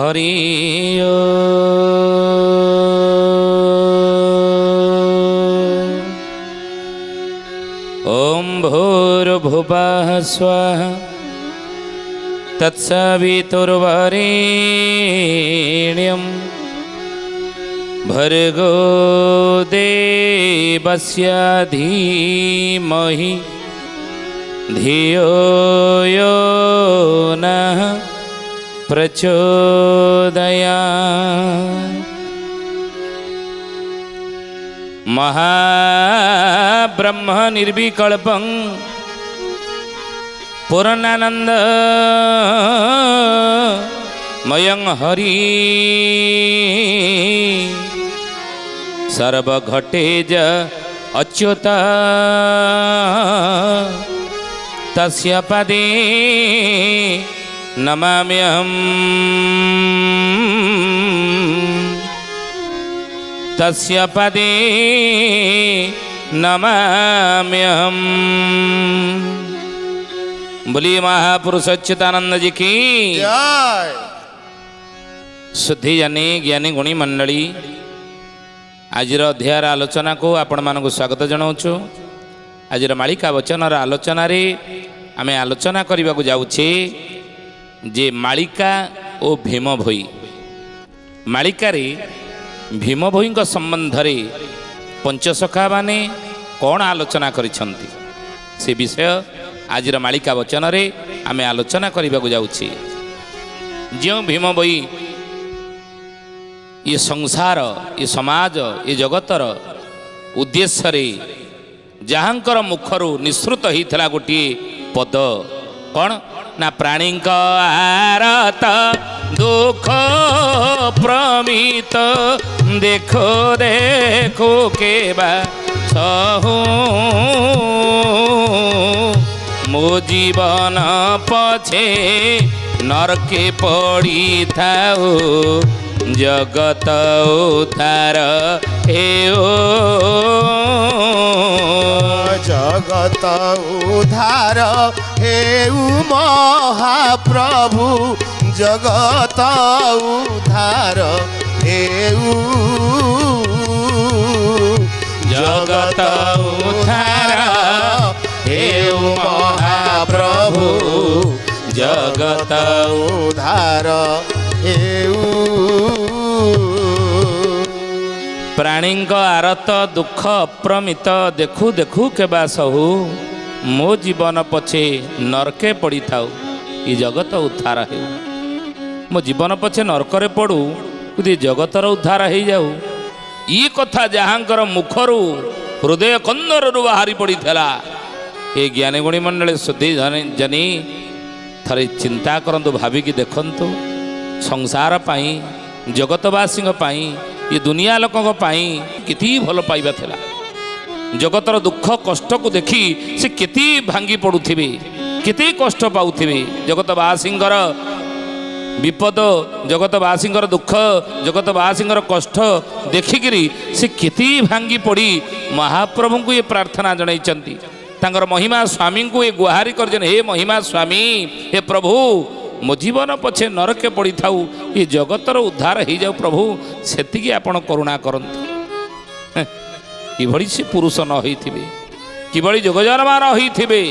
हरि ओम भूर्भुवः स्वः तत्सवितुर्वरेण्यं भर्गो देवस्य धीमहि धियो यो नः प्रचोदयात्। महाब्रह्म निर्विकल्पं पूर्णानंद मयं हरि सर्वघटेज अच्युत तस्य पदे नमाम्यहम् तस्य पदे नमाम्यहम्। बोलिए महापुरुष अच्युतानंद जी की जय। शुद्धि जानी ज्ञानी गुणी मंडली आज अध्यायर आलोचना को आपण मानक स्वागत जनाऊँ। आज मालिका वचनर आलोचन आम आलोचना करने को जाऊे जे मालिका और भीम भोई। मालिकार भीम भोई संबंध में पंचसखा माने कौन आलोचना करिसेंती से विषय आज मालिका वचन आम आलोचना करने को जाऊे। जो भीम भोई ये संसार ये समाज ये जगतर उद्देश्य जहाँकर मुखर निःसृत होता गोटे पद कौन ना प्राणी आरत दुख प्रमित देखो देखो के सहू मो जीवन पछे नरके पड़ी थाओ जगत उद्धार हेओ जगत उद्धार हेउ महाप्रभु जगत उद्धार हेउ जगत उद्धार हेउ महाप्रभु जगत उद्धार हेउ। प्राणी आरत दुख अप्रमित देखु देखु के सहू मो जीवन पछे नरके पड़ी थाऊ ये जगत उद्धार हो। मो जीवन पछे नरकरे पड़ू कि जगतर उद्धार हो जाऊ। ये कथा जहाँकर मुखर हृदय कंदर बाहरी पड़ी था ये ज्ञानी गुणी मंडल शुद्धि जनी थरे चिंता करंतु भाविकी देखंतु संसार पाई जगतवासी पाई ये दुनिया लोकों पाई किती भल पाइबा थिला। जगतर दुख कष्ट को देखी से किती भांगी पड़ुथिबे किती कष्ट पाउथिबे। जगतवासींकर विपद जगतवासींकर दुख जगतवासींकर कष्ट देखिकी से किती भांगी पड़ी महाप्रभु को ये प्रार्थना जनईचंती। तांकर महिमा स्वामी को ये गुहारी करजन हे महिमा स्वामी हे प्रभु मो जीवन पछे नरके पड़ी थाऊ ये जगतर उद्धार हो जाऊ प्रभु सेतिकी आपण करुणा करंतु। किभଳି से पुरुष न होइथिबे किभଳି जोगजन्मा न होइथिबे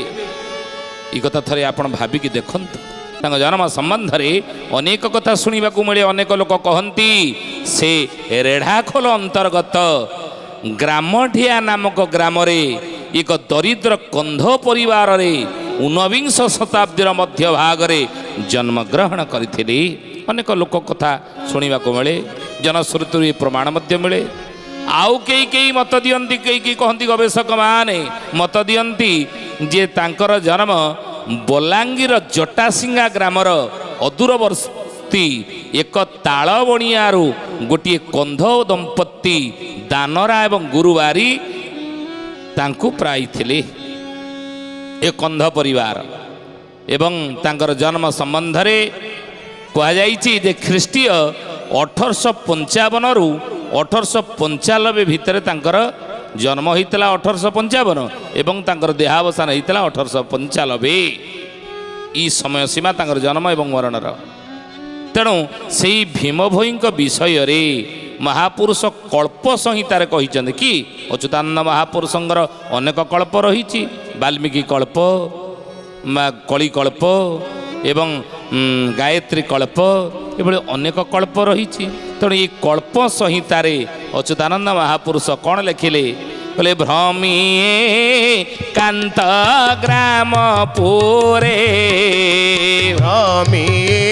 ई कथा थरे आपण भाबिकी देखंतु। तांग जन्म संबंध रे अनेक कथा सुनिबा को मिले। अनेक लोक कहंती से रेढ़ाखोल अंतर्गत ग्रामढिया नामक ग्राम रे एक दरिद्र कंध परिवार रे 19 शताब्दीर मध्य भाग रे जन्म ग्रहण करथिले। अनेक लोक कथा सुनिबा को मिले। जनश्रुति प्रमाण मध्य मिले। आउ कई कई मत दियंती कई कई कहती गवेषक माने मत दियंती जे तांकर जन्म बलांगीर जटासिंगा ग्रामर अदूरवर्ती एक तालबणियारू गोटे कंध दंपत्ति दानरा एवं गुरुवारी तांकु प्रायिथिले। ए कंध परिवार एवं तांकर जन्म संबंध रे कहा जाइछि जे ख्रीष्टीय 1855 रु 1895 भितर तांकर जन्म होता 1855 एवं तांकर देहावसान होता 1895। ई समय सीमा तांकर जन्म एवं मरणर ତେଣୁ ସେଇ ଭୀମ ଭୋଇଙ୍କ ବିଷୟରେ ମହାପୁରୁଷ କଳ୍ପ ସଂହିତାରେ କହିଛନ୍ତି କି ଅଚ୍ୟୁତାନନ୍ଦ ମହାପୁରୁଷଙ୍କର ଅନେକ କଳ୍ପ ରହିଛି। ବାଲ୍ମୀକି କଳ୍ପ, କଳି କଳ୍ପ ଏବଂ ଗାୟତ୍ରୀ କଳ୍ପ, ଏଭଳି ଅନେକ କଳ୍ପ ରହିଛି। ତେଣୁ ଏଇ କଳ୍ପ ସଂହିତାରେ ଅଚ୍ୟୁତାନନ୍ଦ ମହାପୁରୁଷ କ'ଣ ଲେଖିଲେ? କହିଲେ ଭ୍ରମିଏ କାନ୍ତ ଗ୍ରାମ ପୁରେ, ଭ୍ରମିଏ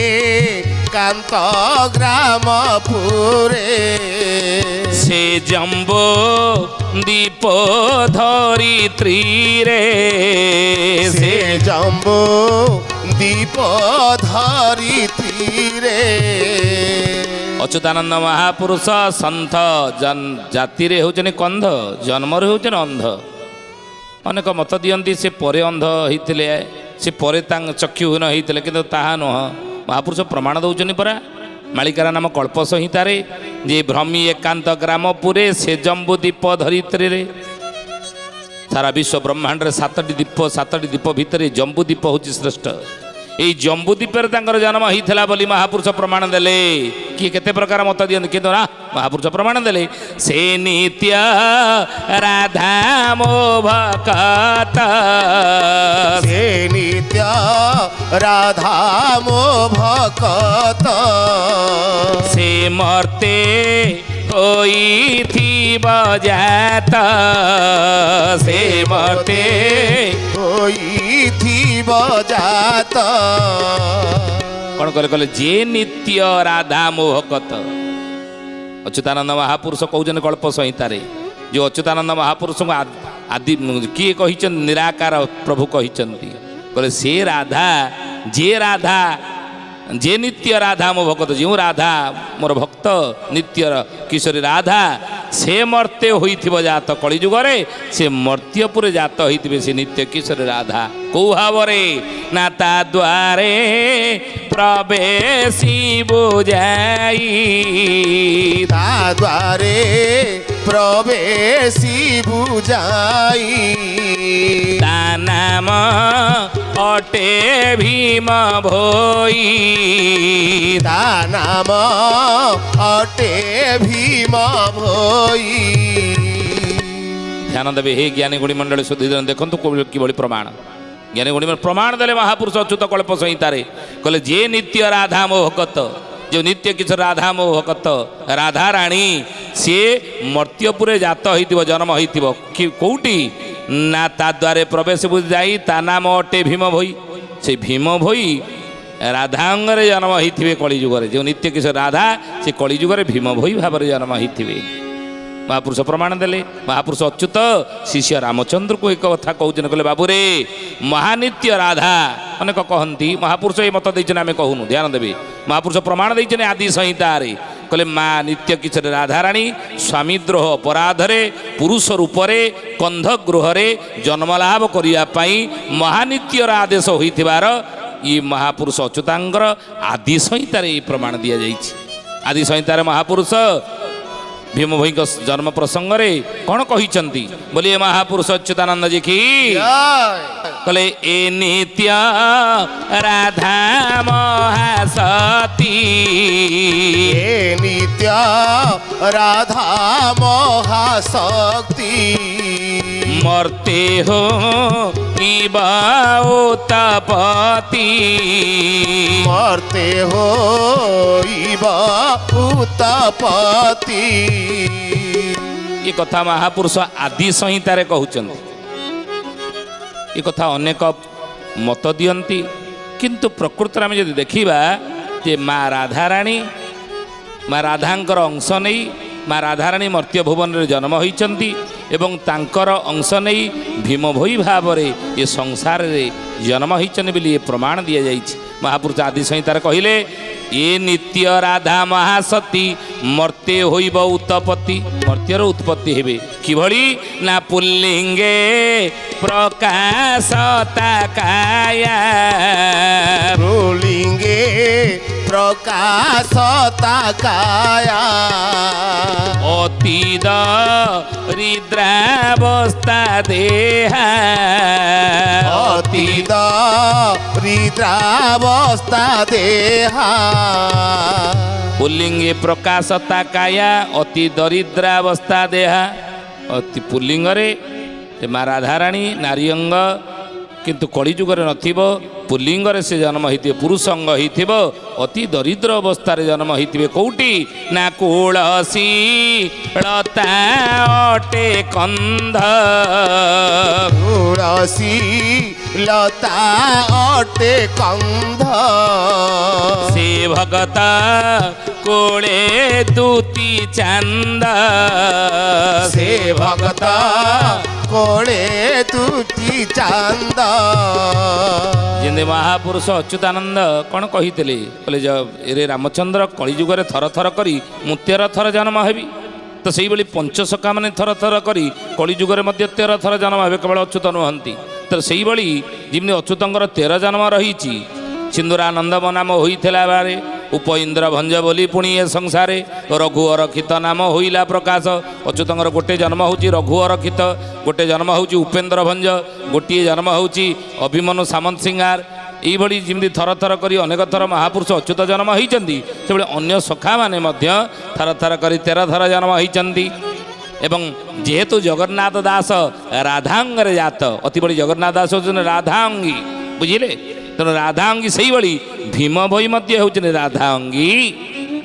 କାନ୍ତ ଗ୍ରାମ ପୁରେ, ସେ ଜମ୍ବୁ ଦୀପ ଧରିତ୍ରୀରେ, ସେ ଜମ୍ବୁ ଦୀପ ଧରିତ୍ରୀରେ। ଅଚ୍ୟୁତାନନ୍ଦ ମହାପୁରୁଷ ସନ୍ଥ ଜାତିରେ ହେଉଛନ୍ତି କନ୍ଧ, ଜନ୍ମରୁ ହେଉଛନ୍ତି ଅନ୍ଧ। ଅନେକ ମତ ଦିଅନ୍ତି ସେ ପରେ ଅନ୍ଧ ହେଇଥିଲେ, ସେ ପରେ ତାଙ୍କ ଚକ୍ଷୁହୀନ ହେଇଥିଲେ, କିନ୍ତୁ ତାହା ନୁହଁ। ମହାପୁରୁଷ ପ୍ରମାଣ ଦେଉଛନ୍ତି ପରା ମାଳିକାର ନାମ କଳ୍ପ ସଂହିତାରେ ଯେ ଭ୍ରମି ଏକାନ୍ତ ଗ୍ରାମ ପୁରେ ସେ ଜମ୍ବୁ ଦୀପ ଧରିତ୍ରୀରେ। ସାରା ବିଶ୍ୱ ବ୍ରହ୍ମାଣ୍ଡରେ 7ଟି ଦୀପ ଭିତରେ ଜମ୍ବୁ ଦୀପ ହେଉଛି ଶ୍ରେଷ୍ଠ। এই জম্বু দ্বীপের তাঁর জন্ম হয়েছিল বলে মহাপুরুষ প্রমাণ দেলে। কি কেতে প্রকার মত দিয়ନ୍ତି কিন্তু না মহাপুরুষ প্রমাণ দেলে সে নিত্য রাধা মো ভকত, ସେ ନିତ୍ୟ ରାଧା ମୋ ଭକତ, সে মর্তে ହୋଇଥିବ ଜାତ, ସେ ମର୍ତେ ହୋଇଥିବ ଜାତ। କ'ଣ କଲେ କହିଲେ ଯେ ନିତ୍ୟ ରାଧା ମୋହକତ। ଅଚ୍ୟୁତାନନ୍ଦ ମହାପୁରୁଷ କହୁଛନ୍ତି କଳ୍ପ ସଂହିତାରେ ଯେଉଁ ଅଚ୍ୟୁତାନନ୍ଦ ମହାପୁରୁଷଙ୍କୁ ଆଦି କିଏ କହିଛନ୍ତି? ନିରାକାର ପ୍ରଭୁ କହିଛନ୍ତି। କହିଲେ ସେ ରାଧା, ଯେ ନିତ୍ୟ ରାଧା ମୋ ଭକ୍ତ, ଯେଉଁ ରାଧା ମୋର ଭକ୍ତ ନିତ୍ୟର କିଶୋରୀ ରାଧା, ସେ ମର୍ତ୍ତ୍ୟ ହୋଇଥିବ ଜାତ। କଳିଯୁଗରେ ସେ ମର୍ତ୍ତ୍ୟପୁରେ ଜାତ ହୋଇଥିବେ ସେ ନିତ୍ୟ କିଶୋରୀ ରାଧା। କୋଉ ଭାବରେ? ନା ତା ଦ୍ୱାରେ ପ୍ରବେଶିବୁ ଯାଇ, ତା ଦ୍ୱାରେ ପ୍ରବେଶିବୁ ଯାଇ, ତା ନାମ ଅଟେ ଭୀମ ଭୋଇ, ତା ନାମ ଅଟେ ଭୀମ ଭୋଇ। ଧ୍ୟାନ ଦେବେ ହେ ଜ୍ଞାନୀ ଗୁଣୀ ମଣ୍ଡଳୀ ସୁଧୀ ଦେଖନ୍ତୁ କିଭଳି ପ୍ରମାଣ। ଜ୍ଞାନୀ ଗୁଣୀ ପ୍ରମାଣ ଦେଲେ ମହାପୁରୁଷ ଅଚ୍ୟୁତ କଳ୍ପ ସଂହିତାରେ କହିଲେ ଯେ ନିତ୍ୟ ରାଧା ମୋ ଭକତ, ଯେଉଁ ନିତ୍ୟ କିଶୋର ରାଧା ମୋ ଭକତ ରାଧାରାଣୀ, ସିଏ ମର୍ତ୍ତ୍ୟପୁରେ ଜାତ ହୋଇଥିବ, ଜନ୍ମ ହୋଇଥିବ। କୋଉଠି? ନା ତା ଦ୍ୱାରେ ପ୍ରବେଶ ଯାଇ, ତା ନାମ ଅଟେ ଭୀମ ଭୋଇ। ସେ ଭୀମ ଭୋଇ ରାଧାଙ୍ଗରେ ଜନ୍ମ ହୋଇଥିବେ କଳିଯୁଗରେ। ଯେଉଁ ନିତ୍ୟ କିଶୋର ରାଧା ସେ କଳିଯୁଗରେ ଭୀମ ଭୋଇ ଭାବରେ ଜନ୍ମ ହୋଇଥିବେ। ମହାପୁରୁଷ ପ୍ରମାଣ ଦେଲେ। ମହାପୁରୁଷ ଅଚ୍ୟୁତ ଶିଷ୍ୟ ରାମଚନ୍ଦ୍ରକୁ ଏକ କଥା କହୁଛନ୍ତି, କହିଲେ ବାବୁରେ ମହାନିତ୍ୟ ରାଧା। ଅନେକ କହନ୍ତି ମହାପୁରୁଷ ଏ ମତ ଦେଇଛନ୍ତି, ଆମେ କହୁନୁ। ଧ୍ୟାନ ଦେବେ ମହାପୁରୁଷ ପ୍ରମାଣ ଦେଇଛନ୍ତି ଆଦି ସଂହିତାରେ। କହିଲେ ମା ନିତ୍ୟ କିଶୋରୀ ରାଧାରାଣୀ ସ୍ୱାମୀଦ୍ରୋହ ଅପରାଧରେ ପୁରୁଷ ରୂପରେ କନ୍ଧ ଗୃହରେ ଜନ୍ମଲାଭ କରିବା ପାଇଁ ମହାନିତ୍ୟର ଆଦେଶ ହୋଇଥିବାର ଇ ମହାପୁରୁଷ ଅଚ୍ୟୁତାଙ୍କର ଆଦି ସଂହିତାରେ ଏହି ପ୍ରମାଣ ଦିଆଯାଇଛି। ଆଦି ସଂହିତାରେ ମହାପୁରୁଷ ଭୀମ ଭୋଇଙ୍କ ଜନ୍ମ ପ୍ରସଙ୍ଗରେ କ'ଣ କହିଛନ୍ତି ବୋଲି ଏ ମହାପୁରୁଷ ଅଚ୍ୟୁତାନନ୍ଦ ଜି କି କହିଲେ ଏ ନିତ୍ୟ ରାଧା ମହାସତୀ, ଏ ନିତ୍ୟ ରାଧା ମହାଶକ୍ତି, ମର୍ତ୍ତେ ହୋଇବ ଉତ୍ତପତି, ମର୍ତ୍ତେ ହୋଇବ ଉତ୍ତପତି। ଏ କଥା ମହାପୁରୁଷ ଆଦି ସଂହିତାରେ କହୁଛନ୍ତି। ଏ କଥା ଅନେକ ମତ ଦିଅନ୍ତି, କିନ୍ତୁ ପ୍ରକୃତରେ ଆମେ ଯଦି ଦେଖିବା ଯେ ମା ରାଧାରାଣୀ, ମା ରାଧାଙ୍କର ଅଂଶ ନେଇ ମା ରାଧାରାଣୀ ମର୍ତ୍ତ୍ୟ ଭୁବନରେ ଜନ୍ମ ହୋଇଛନ୍ତି ଏବଂ ତାଙ୍କର ଅଂଶ ନେଇ ଭୀମ ଭୋଇ ଭାବରେ ଏ ସଂସାରରେ ଜନ୍ମ ହୋଇଛନ୍ତି ବୋଲି ଏ ପ୍ରମାଣ ଦିଆଯାଇଛି। ମହାପୁରୁଷ ଆଦି ସଂହିତାରେ କହିଲେ ଏ ନିତ୍ୟ ରାଧା ମହାସତୀ ମର୍ତ୍ତେ ହୋଇବ ଉତ୍ତପତି। ମର୍ତ୍ତ୍ୟର ଉତ୍ପତ୍ତି ହେବେ କିଭଳି? ନା ପୁଲ୍ଲିଙ୍ଗେ ପ୍ରକାଶତା କାୟା, ପୁଲ୍ଲିଙ୍ଗେ ପ୍ରକାଶତା ପ୍ରକାଶତା କାୟା ଅତି ଦରିଦ୍ରାବସ୍ଥା ଦେହା ଅତୀତ ହୃଦ୍ରାବସ୍ଥା ଦେହା ପୁଲିଙ୍ଗେ ପ୍ରକାଶତା କାୟା ଅତି ଦରିଦ୍ରାବସ୍ଥା ଦେହା ଅତି ପୁଲିଙ୍ଗରେ ମା ରାଧାରାଣୀ ନାରୀ ଅଙ୍ଗ କିନ୍ତୁ କଳିଯୁଗରେ ନଥିବ ପୁଲିଙ୍ଗରେ ସେ ଜନ୍ମ ହେଇଥିବେ ପୁରୁଷ ଅଙ୍ଗ ହେଇଥିବ ଅତି ଦରିଦ୍ର ଅବସ୍ଥାରେ ଜନ୍ମ ହେଇଥିବେ କୋଉଠି ନା କୁଳସୀ ଲତା ଅଟେ କନ୍ଧ ତୁଳସୀ ଲତା ଅଟେ କନ୍ଧ ସେ ଭଗତ କୋଳେ ଦୁତି ଚାନ୍ଦ ସେ ଭଗତ କୋଳେ ତୁତି ଚାନ୍ଦ ଯେମିତି ମହାପୁରୁଷ ଅଚ୍ୟୁତାନନ୍ଦ କ'ଣ କହିଥିଲେ କହିଲେ ରେ ରାମଚନ୍ଦ୍ର କଳିଯୁଗରେ ଥର ଥର କରି ମୁଁ 13 ଥର ଜନ୍ମ ହେବି ତ ସେଇଭଳି ପଞ୍ଚସଖା ମାନେ ଥର ଥର କରି କଳିଯୁଗରେ ମଧ୍ୟ 13 ଥର ଜନ୍ମ ହେବେ କେବଳ ଅଚ୍ୟୁତ ନୁହନ୍ତି ତ ସେଇଭଳି ଯେମିତି ଅଚ୍ୟୁତଙ୍କର 13 ଜନ୍ମ ରହିଛି ସିନ୍ଦୁରାନନ୍ଦମ ନାମ ହୋଇଥିଲା ବେଳେ ଉପଇନ୍ଦ୍ର ଭଞ୍ଜ ବୋଲି ପୁଣି ଏ ସଂସାରେ ରଘୁ ଅରକ୍ଷିତ ନାମ ହୋଇଲା ପ୍ରକାଶ ଅଚ୍ୟୁତଙ୍କର ଗୋଟେ ଜନ୍ମ ହେଉଛି ରଘୁ ଅରକ୍ଷିତ ଗୋଟେ ଜନ୍ମ ହେଉଛି ଉପେନ୍ଦ୍ର ଭଞ୍ଜ ଗୋଟିଏ ଜନ୍ମ ହେଉଛି ଅଭିମନ୍ୟୁ ସାମନ୍ତ ସିଂହାର ଏଇଭଳି ଯେମିତି ଥର ଥର କରି ଅନେକ ଥର ମହାପୁରୁଷ ଅଚ୍ୟୁତ ଜନ୍ମ ହୋଇଛନ୍ତି ସେଭଳି ଅନ୍ୟ ସଖାମାନେ ମଧ୍ୟ ଥର ଥର କରି 13 ଥର ଜନ୍ମ ହୋଇଛନ୍ତି ଏବଂ ଯେହେତୁ ଜଗନ୍ନାଥ ଦାସ ରାଧାଙ୍ଗରେ ଜାତ ଅତି ବଡ଼ି ଜଗନ୍ନାଥ ଦାସ ହେଉଛନ୍ତି ରାଧାଙ୍ଗୀ ବୁଝିଲେ ତେଣୁ ରାଧାଙ୍ଗୀ ସେଇଭଳି ଭୀମ ଭୋଇ ମଧ୍ୟ ହେଉଛନ୍ତି ରାଧାଙ୍ଗୀ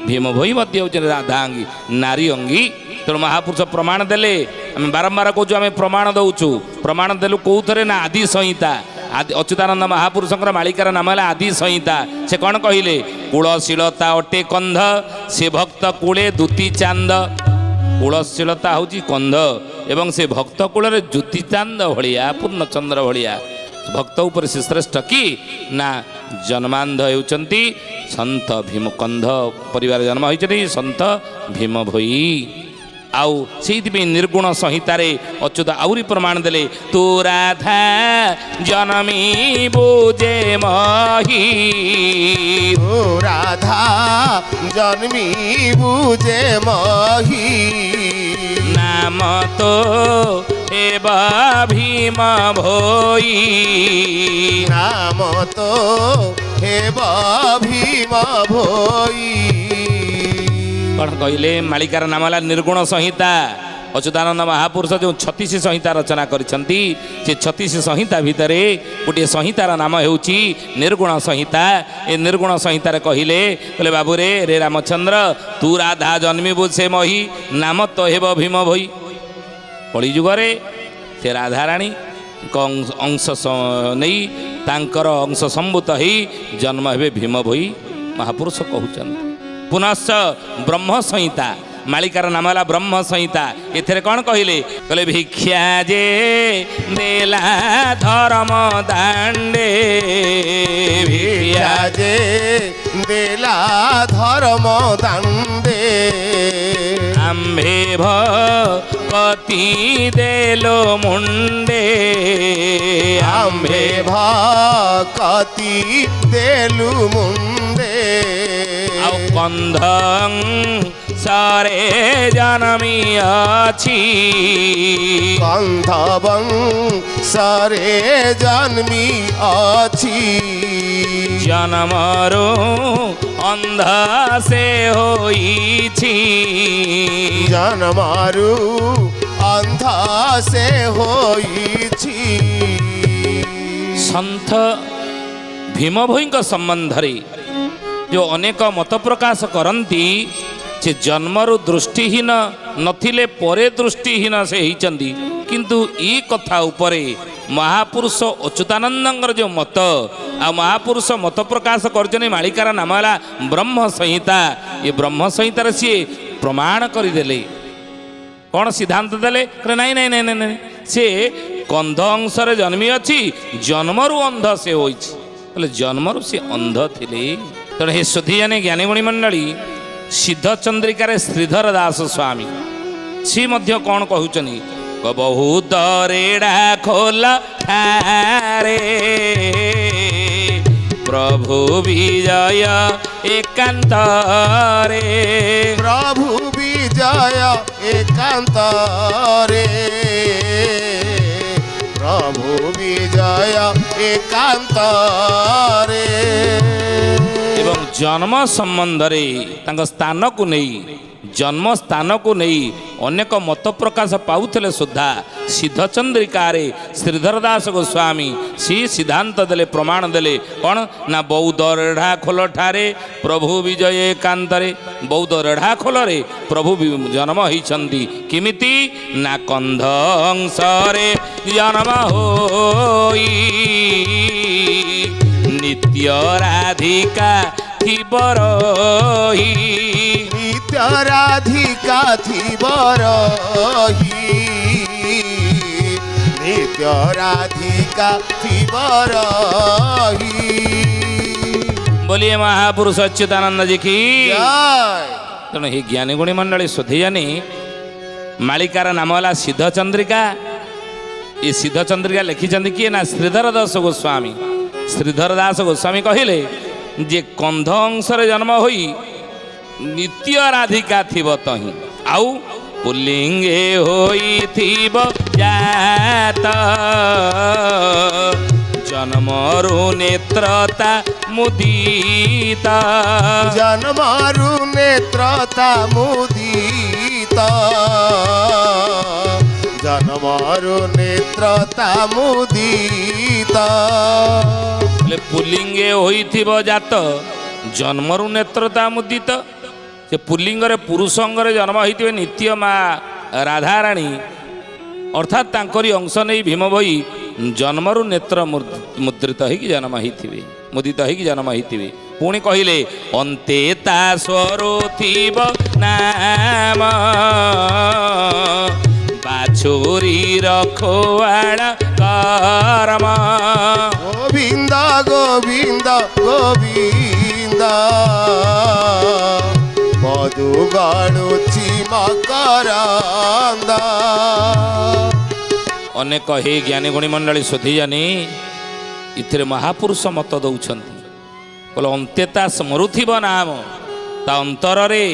ଭୀମ ଭୋଇ ମଧ୍ୟ ହେଉଛନ୍ତି ରାଧାଙ୍ଗୀ ନାରୀ ଅଙ୍ଗୀ ତେଣୁ ମହାପୁରୁଷ ପ୍ରମାଣ ଦେଲେ ଆମେ ବାରମ୍ବାର କହୁଛୁ ଆମେ ପ୍ରମାଣ ଦେଉଛୁ ପ୍ରମାଣ ଦେଲୁ କେଉଁଥିରେ ନା ଆଦି ସଂହିତା ଅଚ୍ୟୁତାନନ୍ଦ ମହାପୁରୁଷଙ୍କର ମାଳିକାର ନାମ ହେଲା ଆଦି ସଂହିତା ସେ କ'ଣ କହିଲେ କୁଳଶୀଳତା ଅଟେ କନ୍ଧ ସେ ଭକ୍ତ କୂଳେ ଦୁତି ଚାନ୍ଦ କୁଳଶୀଳତା ହେଉଛି କନ୍ଧ ଏବଂ ସେ ଭକ୍ତ କୂଳରେ ଜ୍ୟୋତି ଚାନ୍ଦ ଭଳିଆ ପୂର୍ଣ୍ଣଚନ୍ଦ୍ର ଭଳିଆ ଭକ୍ତ ଉପରେ ସେ ଶ୍ରେଷ୍ଠ କି ନା ଜନ୍ମାନ୍ଧ ହେଉଛନ୍ତି ସନ୍ଥ ଭୀମ କନ୍ଧ ପରିବାର ଜନ୍ମ ହୋଇଛନ୍ତି ସନ୍ଥ ଭୀମ ଭୋଇ ଆଉ ସେଇଥିପାଇଁ ନିର୍ଗୁଣ ସଂହିତାରେ ଅଚ୍ୟୁତ ଆହୁରି ପ୍ରମାଣ ଦେଲେ ତୁ ରାଧା ଜନମୀ ବୁଜେ ମହି ତୁ ରାଧା ଜନ୍ମୀ ବୁଜେ ମହି ନାମ ତ ହେବ ଭୀମ ଭୋଇ ନାମ ତ ହେବ ଭୀମ ଭୋଇ କ'ଣ କହିଲେ ମାଳିକାର ନାମ ହେଲା ନିର୍ଗୁଣ ସଂହିତା ଅଚ୍ୟୁତାନନ୍ଦ ମହାପୁରୁଷ ଯେଉଁ 36 ସଂହିତା ରଚନା କରିଛନ୍ତି ସେ 36 ସଂହିତା ଭିତରେ ଗୋଟିଏ ସଂହିତାର ନାମ ହେଉଛି ନିର୍ଗୁଣ ସଂହିତା ଏ ନିର୍ଗୁଣ ସଂହିତାରେ କହିଲେ ବାବୁରେ ରେ ରାମଚନ୍ଦ୍ର ତୁ ରାଧା ଜନ୍ମିବୁ ସେ ମହି ନାମ ତ ହେବ ଭୀମ ଭୋଇ କଳିଯୁଗରେ ସେ ରାଧାରାଣୀଙ୍କ ଅଂଶ ନେଇ ତାଙ୍କର ଅଂଶ ସମ୍ଭୂତ ହେଇ ଜନ୍ମ ହେବେ ଭୀମ ଭୋଇ ମହାପୁରୁଷ କହୁଛନ୍ତି ପୁନଶ୍ଚ ବ୍ରହ୍ମ ସଂହିତା ମାଳିକାର ନାମ ହେଲା ବ୍ରହ୍ମ ସଂହିତା ଏଥିରେ କ'ଣ କହିଲେ ଭିକ୍ଷା ଯେ ଦେଲା ଧର୍ମ ଦାଣ୍ଡେ ଭିକ୍ଷା ଯେ ଦେଲା ଧର୍ମ ଦାଣ୍ଡେ ଆମ୍ଭେ ଭକତି ଦେଲୋ ମୁଣ୍ଡେ ଆମ୍ଭେ ଭକତି ଦେଲୁ ମୁଣ୍ଡେ ଆଉ କନ୍ଧ ସାରେ ଜନମୀ ଅଛି କନ୍ଧବଂ ସରେ ଜନ୍ମି ଅଛି ଜନମରୁ ଅନ୍ଧ ସେ ହୋଇଛି ଜନ୍ମରୁ ଅନ୍ଧ ସେ ହୋଇଛି ସନ୍ଥ ଭୀମ ଭୋଇଙ୍କ ସମ୍ବନ୍ଧରେ ଯେଉଁ ଅନେକ ମତ ପ୍ରକାଶ କରନ୍ତି ସେ ଜନ୍ମରୁ ଦୃଷ୍ଟିହୀନ ନଥିଲେ ପରେ ଦୃଷ୍ଟିହୀନ ସେ ହେଇଛନ୍ତି କିନ୍ତୁ ଏ କଥା ଉପରେ ମହାପୁରୁଷ ଅଚ୍ୟୁତାନନ୍ଦଙ୍କର ଯେଉଁ ମତ ଆଉ ମହାପୁରୁଷ ମତ ପ୍ରକାଶ କରିଛନ୍ତି ମାଳିକାର ନାମ ହେଲା ବ୍ରହ୍ମ ସଂହିତା ଏ ବ୍ରହ୍ମ ସଂହିତାରେ ସିଏ ପ୍ରମାଣ କରିଦେଲେ କ'ଣ ସିଦ୍ଧାନ୍ତ ଦେଲେ ନାଇଁ ନାଇଁ ନାଇଁ ନାଇଁ ନାଇଁ ସେ କନ୍ଧ ଅଂଶରେ ଜନ୍ମି ଅଛି ଜନ୍ମରୁ ଅନ୍ଧ ସେ ହୋଇଛି ବୋଲେ ଜନ୍ମରୁ ସେ ଅନ୍ଧ ଥିଲେ ତେଣୁ ହେ ସୁଧୀଜାନୀ ଜ୍ଞାନୀଗୁଣୀ ମଣ୍ଡଳୀ ସିଦ୍ଧ ଚନ୍ଦ୍ରିକାରେ ଶ୍ରୀଧର ଦାସ ସ୍ୱାମୀ ସିଏ ମଧ୍ୟ କ'ଣ କହୁଛନ୍ତି ବହୁତ ରେଡ଼ା ଖୋଲ ଠାରେ प्रभु विजय एकांतरे प्रभु विजय एकांतरे प्रभु विजय एकांतरे एवं जन्म संबंधरे तांक स्थान को नहीं जन्म स्थान को नहीं अनेक मत प्रकाश पाउले सुधा सिद्धचंद्रिकार श्रीधर दास गोस्वामी सी सिद्धांत देले प्रमाण देले कौन ना बौद्ध रेढ़ाखोल ठारे प्रभु विजय एकांतरे बौद्ध रेढ़ाखोल प्रभु जन्म होइछंती किमिति ना कंध अंशरे जन्म होई नित्य राधिका थिबरही नित्य राधिका थिबरही नित्य राधिका थिबरही बोलिए महापुरुष अच्युतानंद जी की जय तेणु ही ज्ञानी गुणी मंडली सुधी जानी मालिकार नाम है सिद्धचंद्रिका ये सिद्धचंद्रिका लिखिं किए ना श्रीधर दास गोस्वामी श्रीधर दास गोस्वामी कहले जे कंध अंशरे जन्म होई नित्य राधिका थिब तही आउ पुल्लिंगे होई थिब जात जन्मरु नेत्रता मुदिता जन्मारु नेत्रता मुदिता जन्मारु नेत्रता मुदिता पुल्लिंगे होइथिब जात जन्मरु नेत्रता मुदित से पुल्लिंगरे पुरुष अंगरे जन्म होइथिबे नित्य माँ राधाराणी अर्थात तांकरी अंश नहीं भीम भई जन्मरु नेत्र मुद्रित होइकि जन्म होइथिबे मुदित होइकि जन्म होइथिबे पुणी कहले अन्ते ता स्वरो थिब नाम बाछुरी रखोआड़ कर्म गोविंद गोविंद गोविंद मधु गाणुची मकरंदा अनेक हे ज्ञानी गुणी मंडली सुधी जानी इथिरे महापुरुष मत दौछंती बोले अंत्यता स्मरुथिब नाम ता अंतरे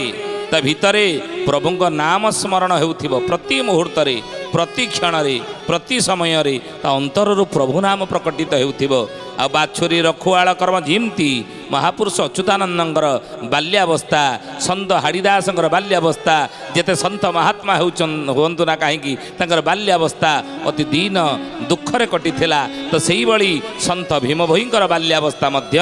ता भितरे प्रभुଙ୍କ नाम स्मरण हेउथिब प्रति मुहूर्तरे प्रति क्षणरे प्रति समयरे ता अंतररु प्रभु नाम प्रकटित हेउथिब आ बाछुरी रखुआळ कर्म जिमती महापुरुष अच्युतानंदଙ୍କର बाल्यावस्था संत हाड़ीदासଙ୍କର बाल्यावस्था जेते संत महात्मा हुअंतु ना कहीं बाल्यावस्था अति दीन दुखरे कटिथिला तो सेही भली संत भीम भोईंकर बाल्यावस्था मध्य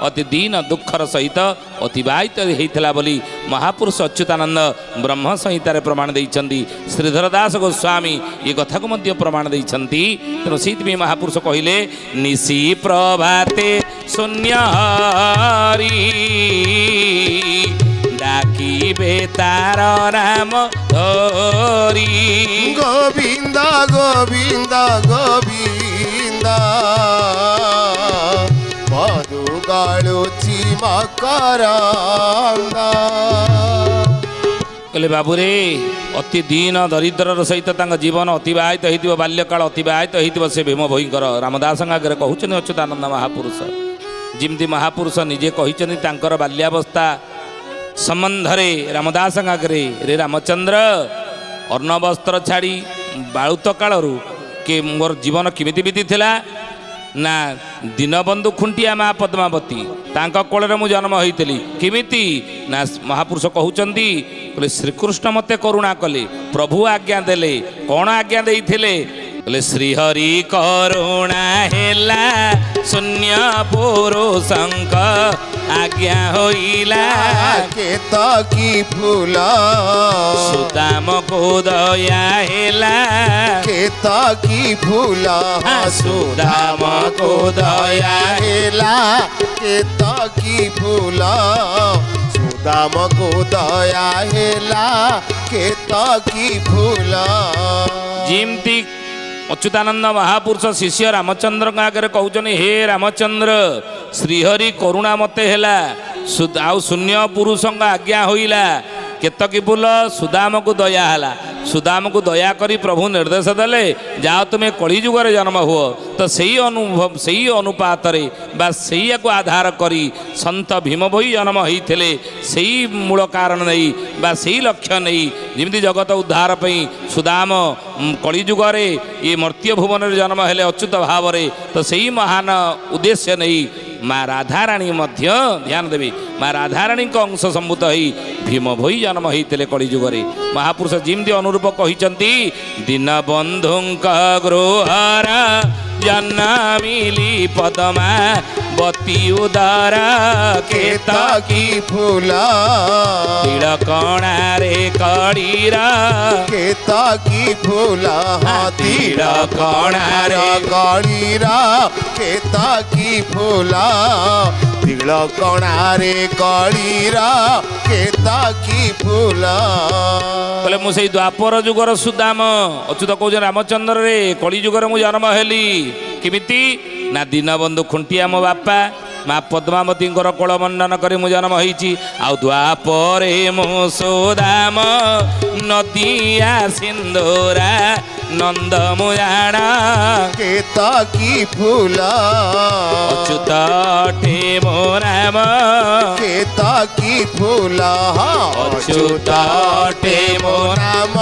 अति दीन दुखर सहित अतिवाहित होइथिला बोली महापुरुष अच्युतानंद ब्रह्म संहितार प्रमाण देइछन्ति श्रीधर दास गोस्वामी ये कथा को मध्य प्रमाण देइछन्ति तेणु सेइथि महापुरुष कहिले निशी प्रभाते शून्य हरि डाकिबे तार नाम धरी गोविंद गोविंद गोविंद मधु गाळुची मकरंदा कहले बाबू रे अति दीन दरिद्र सहित जीवन अतिवाहित हो बाल्यकाल अतिवाहित हो से भीम भोईंकर रामदास आगे कहते अच्युतानंद महापुरुष जिमती महापुरुष निजे कहते बाल्यावस्था संबंधरे रामदास आगे रे रामचंद्र अर्ण वस्त्र छाड़ी बालुत कालू के मोर जीवन किमिति बीतीला ना दीनबंधु खुंटिया माँ पद्मावती तांका कोଳରେ मु जन्म होइतली किमिति ना महापुरुष कहउचंदी बोले श्रीकृष्ण मते करुणा कले प्रभु आज्ञा देले कौन आज्ञा देइथिले बोले श्रीहरि करुणा हेला शून्य पुरुषंक आज्ञा होइला केतकी फूल सुदाम को दया हेला केतकी फूल सुदाम को दया हेला केतकी फूल सुदाम को दया हेला केतकी फूल जिमती अच्युतानंद महापुरुष शिष्य रामचंद्र आगे कहते हे रामचंद्र श्रीहरि करुणा मते हेला आउ शून्य पुरुष आज्ञा होइला केतकी फूल सुदाम को दया हैला ସୁଦାମକୁ ଦୟାକରି ପ୍ରଭୁ ନିର୍ଦ୍ଦେଶ ଦେଲେ ଯାଅ ତୁମେ କଳିଯୁଗରେ ଜନ୍ମ ହୁଅ। ତ ସେଇ ଅନୁପାତରେ ବା ସେଇଆକୁ ଆଧାର କରି ସନ୍ଥ ଭୀମ ଭୋଇ ଜନ୍ମ ହୋଇଥିଲେ। ସେଇ ମୂଳ କାରଣ ନେଇ ବା ସେଇ ଲକ୍ଷ୍ୟ ନେଇ ଯେମିତି ଜଗତ ଉଦ୍ଧାର ପାଇଁ ସୁଦାମ କଳିଯୁଗରେ ଏ ମର୍ତ୍ତ୍ୟ ଭୁବନରେ ଜନ୍ମ ହେଲେ ଅଚ୍ୟୁତ ଭାବରେ। ତ ସେଇ ମହାନ ଉଦ୍ଦେଶ୍ୟ ନେଇ ମା ରାଧାରାଣୀ ମଧ୍ୟ ଧ୍ୟାନ ଦେବେ ମା ରାଧାରାଣୀଙ୍କ ଅଂଶ ସମ୍ଭୂତ ହୋଇ ଭୀମ ଭୋଇ ଜନ୍ମ ହୋଇଥିଲେ କଳିଯୁଗରେ। ମହାପୁରୁଷ ଯେମିତି ଅନୁରୂପ କହିଛନ୍ତି ଦୀନବନ୍ଧୁଙ୍କ ଗୃହର ଜନ୍ମିଲି ପଦ୍ମା ବତୀ ଉଦର କେତକୀ ଫୁଲ ତିଳକଣାରେ କଳୀର କେତକୀ ଫୁଲ ତିଳକଣାରେ କଳୀର କେତକୀ ଫୁଲ ତିଳକଣାରେ କଳୀର କେତକୀ ଫୁଲ। କହିଲେ ମୁଁ ସେଇ ଦ୍ୱାପର ଯୁଗର ସୁଦାମ ଅଚ୍ୟୁତ କହୁଛନ୍ତି ରାମଚନ୍ଦ୍ରରେ କଳି ଯୁଗରେ ମୁଁ ଜନ୍ମ ହେଲି। କେମିତି ନା ଦୀନବନ୍ଧୁ ଖୁଣ୍ଟିଆ ମୋ ବାପା ମା ପଦ୍ମାବତୀଙ୍କର କୋଳ ମଣ୍ଡନ କରି ମୁଁ ଜନ୍ମ ହେଇଛି। ଆଉ ଦ୍ୱାପରେ ମୁଁ ସୁଦାମ ନଦିଆ ସିନ୍ଦୁରା ନନ୍ଦ ମୁୟାଣ କେତକୀ ଫୁଲ ଅଚ୍ୟୁତ ଅଟେ ମୋ ରାମ କେତକୀ ଫୁଲ ଅଚ୍ୟୁତ ଅଟେ ମୋ ନାମ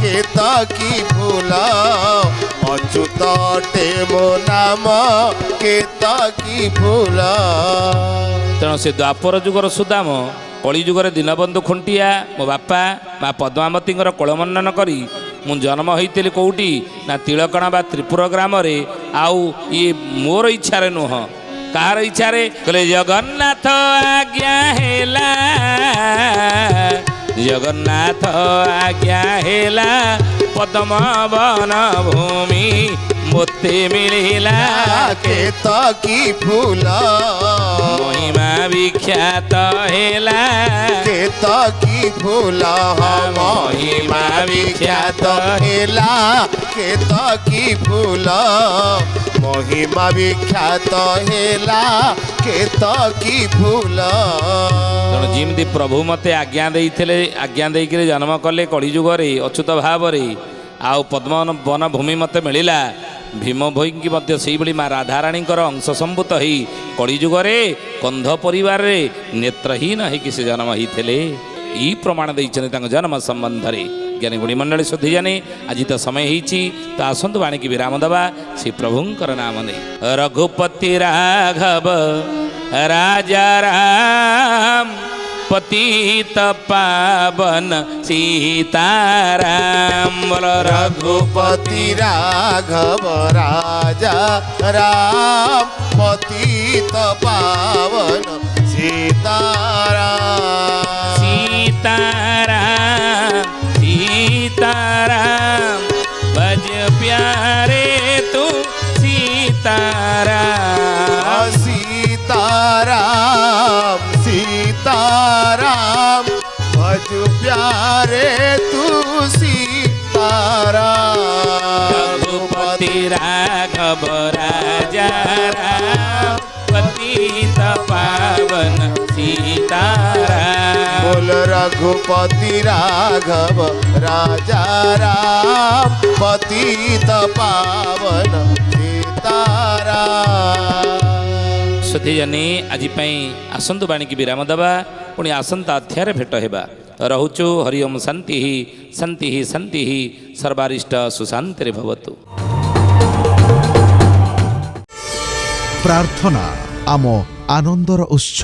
କେତକୀ ଫୁଲ ଅଚ୍ୟୁତ ଅଟେ ମୋ ନାମ କେତକୀ ଫୁଲ। ତେଣୁ ସେ ଦ୍ୱାପର ଯୁଗର ସୁଦାମ କଳି ଯୁଗରେ ଦୀନବନ୍ଧୁ ଖୁଣ୍ଟିଆ ମୋ ବାପା ମା ପଦ୍ମାବତୀଙ୍କର କୋଳମଣ୍ଡନ କରି ମୁଁ ଜନ୍ମ ହୋଇଥିଲି କେଉଁଠି ନା ତିଳକଣା ବା ତ୍ରିପୁର ଗ୍ରାମରେ। ଆଉ ଇଏ ମୋର ଇଚ୍ଛାରେ ନୁହଁ କାହାର ଇଚ୍ଛାରେ କହିଲେ ଜଗନ୍ନାଥ ଆଜ୍ଞା ହେଲା ଜଗନ୍ନାଥ ଆଜ୍ଞା ହେଲା ପଦ୍ମବନ ଭୂମି ମୋତେ ମିଳିଲା କେତକୀ ଫୁଲ ମହିମା ବିଖ୍ୟାତ ହେଲା କେତକୀ ଫୁଲ ମହିମା ବିଖ୍ୟାତ ହେଲା କେତକୀ ଫୁଲ ମହିମା ବିଖ୍ୟାତ ହେଲା କେତକୀ ଫୁଲ। ତେଣୁ ଯେମିତି ପ୍ରଭୁ ମୋତେ ଆଜ୍ଞା ଦେଇଥିଲେ ଆଜ୍ଞା ଦେଇକରି ଜନ୍ମ କଲେ କଳିଯୁଗରେ ଅଚ୍ୟୁତ ଭାବରେ ଆଉ ପଦ୍ମବନ ଭୂମି ମୋତେ ମିଳିଲା ଭୀମ ଭୋଇଙ୍କି ମଧ୍ୟ ସେଇଭଳି ମା ରାଧାରାଣୀଙ୍କର ଅଂଶ ସମ୍ଭୂତ ହୋଇ କଳିଯୁଗରେ କନ୍ଧ ପରିବାରରେ ନେତ୍ରହୀନ ହେଇକି ସେ ଜନ୍ମ ହୋଇଥିଲେ। ଏଇ ପ୍ରମାଣ ଦେଇଛନ୍ତି ତାଙ୍କ ଜନ୍ମ ସମ୍ବନ୍ଧରେ। ଜ୍ଞାନୀ ଗୁଣୀ ମଣ୍ଡଳୀ ଶୁଦ୍ଧି ଜାନି ଆଜି ତ ସମୟ ହେଇଛି ତ ଆସନ୍ତୁ ବାଣିକି ବିରାମ ଦେବା ଶ୍ରୀ ପ୍ରଭୁଙ୍କର ନାମ ନେଇ। ରଘୁପତି ରାଘବ ରାଜା ରାମ पतित पावन सीताराम बोल रघुपति राघव राजा राम पतित पावन सीताराम सीताराम सीताराम भज प्यारे तू सीताराम सीताराम सीताराम भज प्यारे तू सीताराम। रघुपति राघव राजा राम पतित पावन सीताराम बोल रघुपति राघव राजा राम पतित पावन सीताराम। सुधीजनी आज आसंतु बाणीकी विराम देवा पुणी आसंता अध्याय भेट हेबा रहुचु हरि ओम शांति शांति शांति सर्वारिष्ट सुशांति भवतु। प्रार्थना आम आनंदर उत्स।